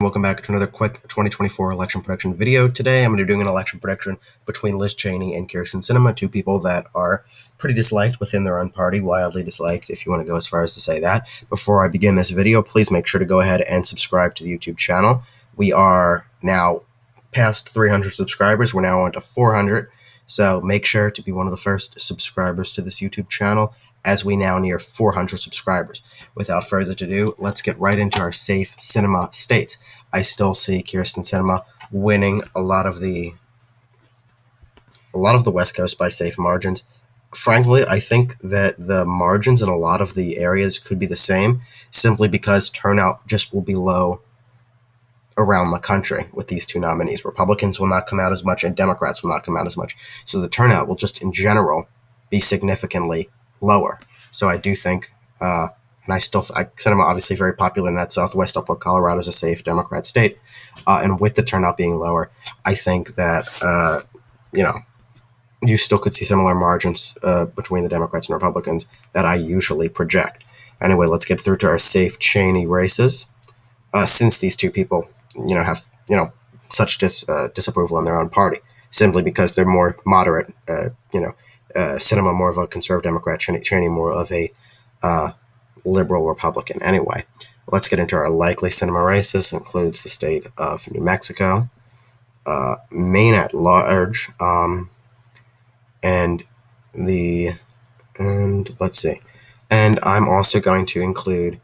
Welcome back to another quick 2024 election prediction video. Today I'm going to be doing an election prediction between Liz Cheney and Kyrsten Sinema, two people that are pretty disliked within their own party, wildly disliked if you want to go as far as to say that. Before I begin this video, please make sure to go ahead and subscribe to the YouTube channel. We are now past 300 subscribers. We're now on to 400. So make sure to be one of the first subscribers to this YouTube channel as we now near 400 subscribers. Without further ado, let's get right into our safe cinema states. I still see Kyrsten Sinema winning a lot of the West Coast by safe margins. Frankly, I think that the margins in a lot of the areas could be the same, simply because turnout just will be low around the country with these two nominees. Republicans will not come out as much and Democrats will not come out as much. So the turnout will just in general be significantly lower. So I do think, and Sinema obviously very popular in that Southwest. I'll put Colorado as a safe Democrat state. And with the turnout being lower, I think that, you still could see similar margins between the Democrats and Republicans that I usually project. Anyway, let's get through to our safe Cheney races. Since these two people, have, such disapproval in their own party, simply because they're more moderate, Sinema more of a conservative Democrat, Cheney more of a liberal Republican. Anyway, let's get into our likely Sinema races. Includes the state of New Mexico, Maine at large, and let's see. And I'm also going to include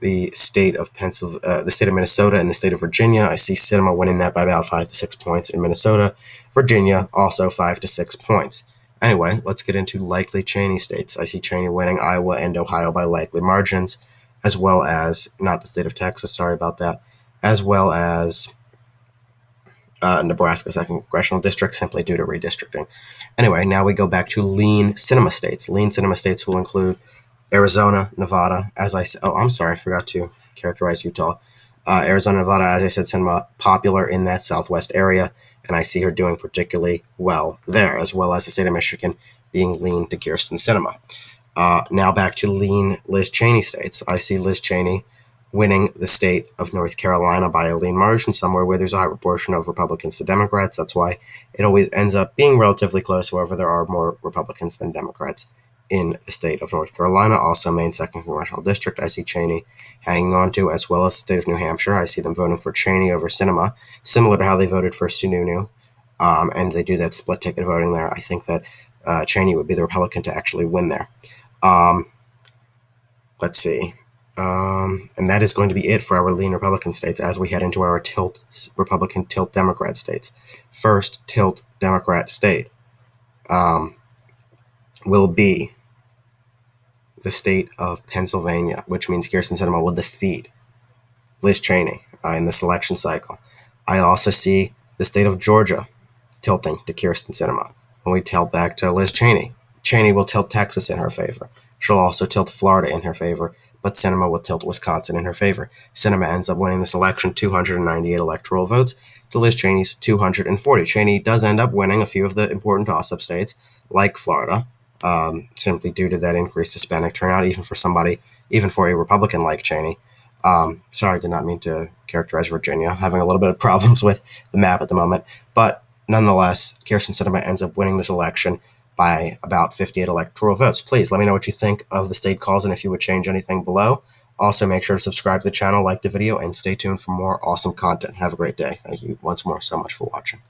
the state of the state of Minnesota and the state of Virginia. I see Sinema winning that by about 5 to 6 points in Minnesota. Virginia also 5 to 6 points. Anyway, let's get into likely Cheney states. I see Cheney winning Iowa and Ohio by likely margins, as well as, not the state of Texas, sorry about that, as well as Nebraska, second congressional district, simply due to redistricting. Anyway, now we go back to lean Sinema states. Lean Sinema states will include Arizona, Nevada, I forgot to characterize Utah. Arizona, Nevada, as I said, Sinema popular in that Southwest area, and I see her doing particularly well there, as well as the state of Michigan being lean to Kyrsten Sinema. Now back to lean Liz Cheney states. I see Liz Cheney winning the state of North Carolina by a lean margin, somewhere where there's a high proportion of Republicans to Democrats. That's why it always ends up being relatively close. However, there are more Republicans than Democrats in the state of North Carolina. Also, Maine second congressional district, I see Cheney hanging on to, as well as the state of New Hampshire. I see them voting for Cheney over Sinema, similar to how they voted for Sununu, and they do that split ticket voting there. I think that Cheney would be the Republican to actually win there. Let's see. And that is going to be it for our lean Republican states as we head into our Republican tilt Democrat states. First tilt Democrat state will be the state of Pennsylvania, which means Kyrsten Sinema will defeat Liz Cheney in this election cycle. I also see the state of Georgia tilting to Kyrsten Sinema. When we tilt back to Liz Cheney, Cheney will tilt Texas in her favor. She'll also tilt Florida in her favor, but Sinema will tilt Wisconsin in her favor. Sinema ends up winning this election 298 electoral votes to Liz Cheney's 240. Cheney does end up winning a few of the important toss-up states, like Florida, simply due to that increased Hispanic turnout, even for a Republican like Cheney. Sorry, did not mean to characterize Virginia. Having a little bit of problems with the map at the moment. But nonetheless, Kyrsten Sinema ends up winning this election by about 58 electoral votes. Please let me know what you think of the state calls and if you would change anything below. Also, make sure to subscribe to the channel, like the video, and stay tuned for more awesome content. Have a great day. Thank you once more so much for watching.